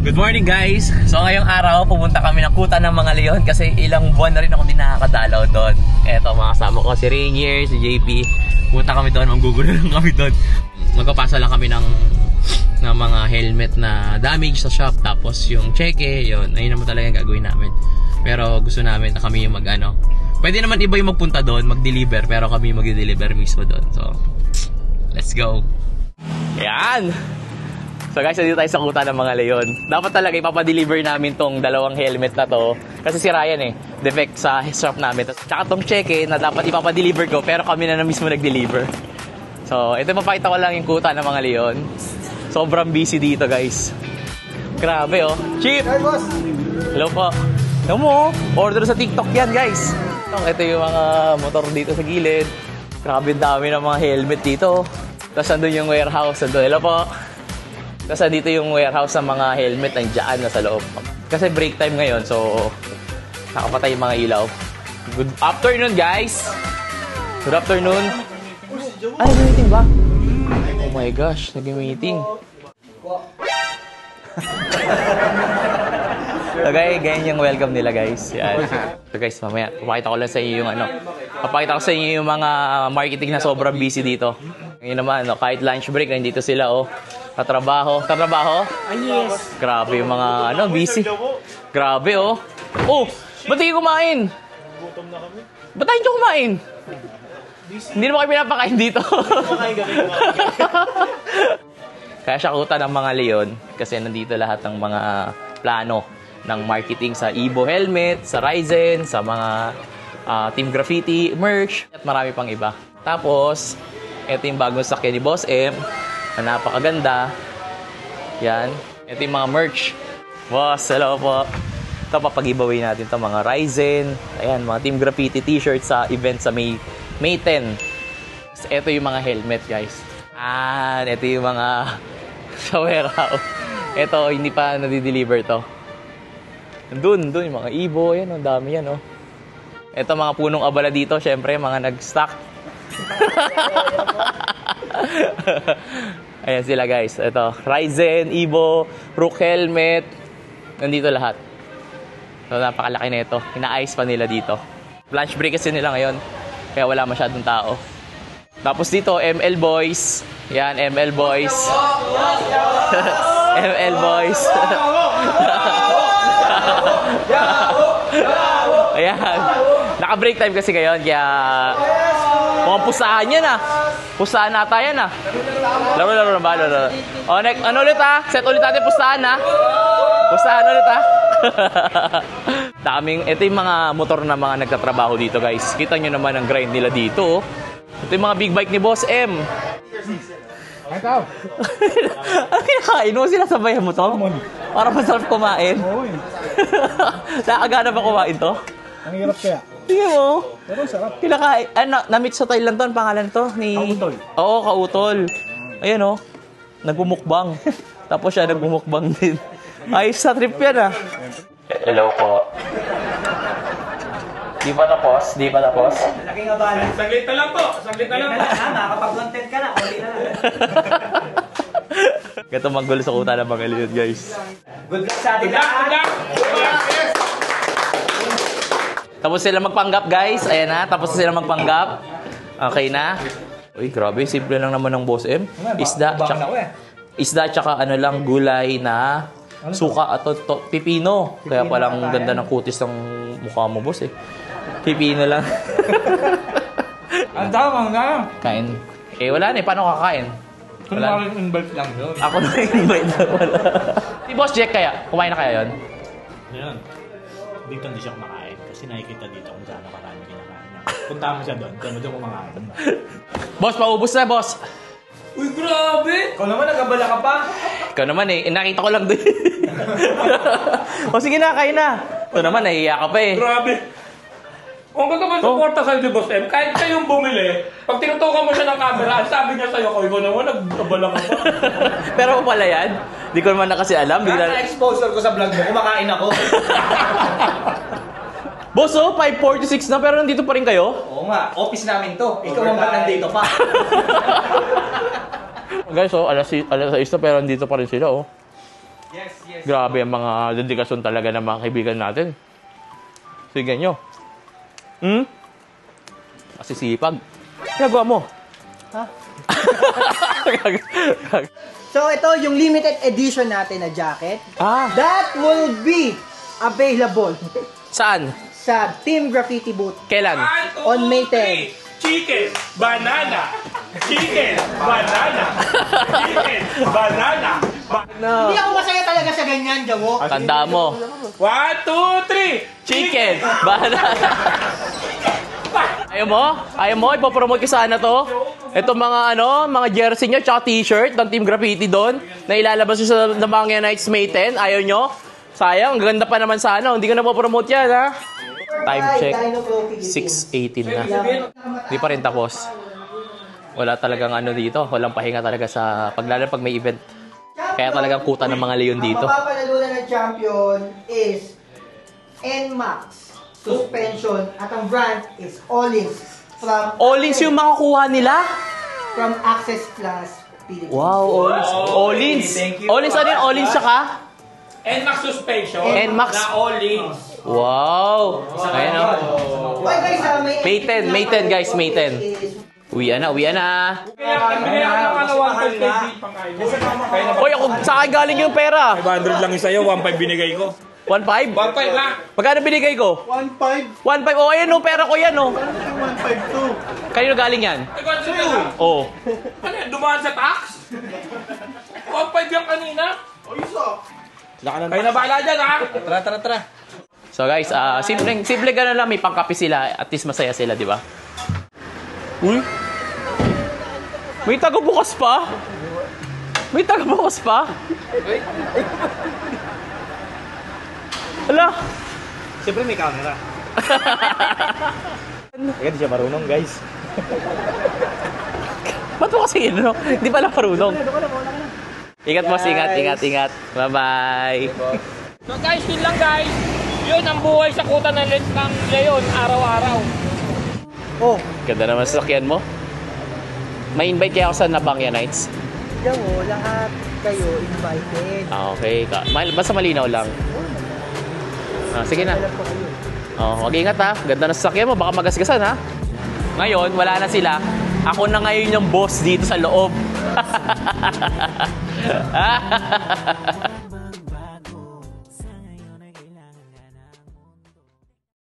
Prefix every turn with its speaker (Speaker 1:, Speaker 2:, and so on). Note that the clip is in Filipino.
Speaker 1: Good morning guys! So ngayong araw pumunta kami ng Kuta ng mga Leon kasi ilang buwan na rin ako din nakakadalaw doon. Eto mga kasama ko si Rainier, si JP. Pumunta kami doon, manggugulo lang kami doon. Magpapasa lang kami ng mga helmet na damage sa shop. Tapos yung cheque, yun. Ayun naman talaga yung gagawin namin. Pero gusto namin na kami yung pwede naman iba yung magpunta doon, mag-deliver. Pero kami yung mag-deliver mismo doon. So, let's go! Ayan! So guys, dito tayo sa Kuta ng mga Leon. Dapat talaga ipapadeliver namin tong dalawang helmet na to. Kasi si Ryan defect sa shop namin. Tsaka tong cheque na dapat ipapadeliver ko, pero kami na mismo nag-deliver. So, ito mapakita ko lang yung Kuta ng mga Leon. Sobrang busy dito guys. Grabe oh. Chip!
Speaker 2: Hi boss!
Speaker 1: Hello po. Hello mo, order sa TikTok yan guys. Ito yung mga motor dito sa gilid. Grabe dami ng mga helmet dito. Tapos andun yung warehouse. Hello po. Kasi dito yung warehouse ng mga helmet nandiyan na sa loob. Kasi break time ngayon, so nakapatay yung mga ilaw. Good afternoon, guys! Good afternoon. Ay, nag-meeting ba? Oh my gosh, nag-meeting. So guys, ganyan yung welcome nila, guys. Yan. So guys, mamaya, papakita ko lang sa inyo yung papakita ko sa inyo yung mga marketing na sobrang busy dito. Ngayon naman, kahit lunch break, nandito sila, Tatrabaho. Tatrabaho?
Speaker 2: Yes.
Speaker 1: Grabe yung mga, busy. Grabe, oh. Oh, ba't hindi kumain?
Speaker 2: Gutom na kami.
Speaker 1: Ba't tayo hindi kumain? Hindi naman kayo pinapakain dito. Kaya siya Kuta ng mga Leon kasi nandito lahat ng mga plano ng marketing sa Evo helmet, sa Ryzen, sa mga Team Graffiti, merch, at marami pang iba. Tapos, ito yung bagong sakyan ni Boss M. Na napakaganda. Yan. Ito yung mga merch. Boss, hello po. Ito, papag-giveaway natin ito. Mga Ryzen. Ayan, mga Team Graffiti t-shirts sa event sa May 10. Ito yung mga helmet, guys. Ito yung mga sa warehouse. Ito, hindi pa nadi-deliver to. Doon yung mga Evo. Ayan, ang dami yan, Ito, mga punong abala dito. Syempre, mga nag-stock. Ayan sila guys. Ito, Ryzen, Evo, Rook helmet. Nandito lahat. So, napakalaki na ito. Ina-ice pa nila dito. Lunch break kasi nila ngayon. Kaya wala masyadong tao. Tapos dito, ML Boys. Yan, ML Boys. ML Boys. Ayan. Naka-break time kasi ngayon. Kaya mukhang pusahan yan Pusahan nata yan Laro na ba? O, ano ulit Set ulit natin pusahan Pusahan ulit Ito yung mga motor na mga nagtatrabaho dito guys. Kita nyo naman ang grind nila dito. Ito yung mga big bike ni Boss M.
Speaker 2: Ikaw?
Speaker 1: Ang kinakain mo, sinasabayan mo to? Para masarap kumain. Nakagana ba kumain to?
Speaker 2: Ang hirap kaya.
Speaker 1: Tingnan mo.
Speaker 2: Pero sarap.
Speaker 1: Kinakain. Na-meet sa Thailand to. Ang pangalan to?
Speaker 2: Kautol.
Speaker 1: Oo, Kautol. Ayan nagmumukbang. Tapos siya nagmumukbang din. Ayos sa trip yan Hello po. Di ba tapos?
Speaker 2: Laking abala.
Speaker 3: Saglit na lang po.
Speaker 2: Nakakapag-content ka na. Uli na lang.
Speaker 1: Gato maggulo sa Kuta ng mga Leon guys.
Speaker 2: Good luck sa atin lahat.
Speaker 1: Tapos sila magpanggap guys. Ayan tapos sila magpanggap. Okay na. Uy, grabe. Simple lang naman ng Boss M. Isda tsaka lang gulay na suka at pipino. Kaya palang ganda ng kutis ng mukha mo, boss Pipino lang.
Speaker 2: Ang tawang na.
Speaker 1: Kain. Wala na paano kakain?
Speaker 2: Kung invite lang yun.
Speaker 1: Ako na invite na wala. Si Boss Jack kaya? Kumain na kaya yun?
Speaker 3: Ayan. Dito hindi siya kumakain. Kasi nakikita dito kung gaano karami kinakain. Punta mo siya doon. Doon kumakain.
Speaker 1: Boss, paubos na, boss.
Speaker 3: Uy, grabe!
Speaker 2: Ikaw naman, nagabala ka pa.
Speaker 1: Ikaw naman nakita ko lang doon. O sige na, kain na. Ito naman, nahihiya ka pa
Speaker 3: Grabe! Kung baga man suporta sa'yo si Boss M, kahit kayong bumili, pag tinutukan mo siya ng camera, sabi niya sa'yo, ikaw naman, nagkabala ka pa.
Speaker 1: Pero pala yan, di ko naman na kasi alam.
Speaker 2: Naka-exposure ko sa vlog mo, kumakain ako.
Speaker 1: Boss, 5:46 na, pero nandito pa rin kayo?
Speaker 2: Oo nga, office namin to. Ikaw ang ba't nandito pa?
Speaker 1: Guys, alas 6 na, pero nandito pa rin sila,
Speaker 2: Yes, yes.
Speaker 1: Grabe ang mga dedikasyon talaga ng mga kaibigan natin. Sige nyo. Masisipag. Ginagawa mo?
Speaker 4: Ha? So ito yung limited edition natin na jacket. That will be available
Speaker 1: Saan?
Speaker 4: sa Team Graffiti booth
Speaker 1: Kailan?
Speaker 4: on May 10.
Speaker 3: Chicken, banana. Chicken, banana. Chicken, banana.
Speaker 4: Hindi ako masaya talaga sa ganyan, Jawo.
Speaker 1: Tanda mo.
Speaker 3: 1, 2, 3.
Speaker 1: Chicken! Banana! Ayaw mo? Ayaw mo? Ipopromote ko sana to? Ito mga jersey nyo, tsaka t-shirt ng Team Graffiti doon, na ilalabas nyo sa Damangyan Nights May 10. Ayaw nyo? Sayang, ganda pa naman sana. Hindi ko na po-promote yan, ha? Time check. 6:18 na. Hindi pa rin tapos. Wala talagang dito. Walang pahinga talaga sa lalo pag may event. Kaya talagang kuta ng mga leon dito.
Speaker 4: Ang mapapanalunan ng champion is NMAX suspension at ang brand is Olins
Speaker 1: Olins yung makakuha nila?
Speaker 4: from Access Plus Philippines.
Speaker 1: Wow, Olins. Olins. Olins ano yun? Olins tsaka?
Speaker 3: NMAX suspension.
Speaker 1: NMAX.
Speaker 3: Na all-ins.
Speaker 1: Wow. Ayan o.
Speaker 4: Okay guys,
Speaker 1: May 10 guys, May 10. Uwian na.
Speaker 3: Kaya ako ng 1.5 pangkain.
Speaker 1: Uy, sa akin galing yung pera.
Speaker 3: 500 lang yung sa'yo, 1.5 binigay ko.
Speaker 1: 1.5?
Speaker 3: 1.5 lang.
Speaker 1: Magkano binigay ko?
Speaker 4: 1.5.
Speaker 1: 1.5. Oh, ayan o, pera ko yan o.
Speaker 4: 1.5
Speaker 1: Kanino galing yan? Oh.
Speaker 3: Ano yan, dumaan sa tax? 1.5 yung kanina. Kayo na bahala dyan, ha?
Speaker 2: Tara.
Speaker 1: So guys, simple ganun lang, may pangkapi sila, at least masaya sila, di ba? Uy! May taga-bukas pa? Hala!
Speaker 2: Siyempre may camera. Teka, di siya marunong, guys.
Speaker 1: Ba't mo kasi yun, no? Hindi pala marunong. Ingat boss, ingat. Bye-bye.
Speaker 3: So guys, yun lang guys. Yun ang buhay sa kuta ng leon, araw-araw.
Speaker 4: Oh,
Speaker 1: Ganda naman sa sakyan mo. May invite kaya ako sa Nabangya Nights.
Speaker 4: Jawo, lahat kayo invited.
Speaker 1: Okay. Basta malinaw lang. Sige na. Mag-ingat ha. Ganda na sa sakyan mo. Baka magasgasan ha. Ngayon, wala na sila. Ako na ngayon yung boss dito sa loob.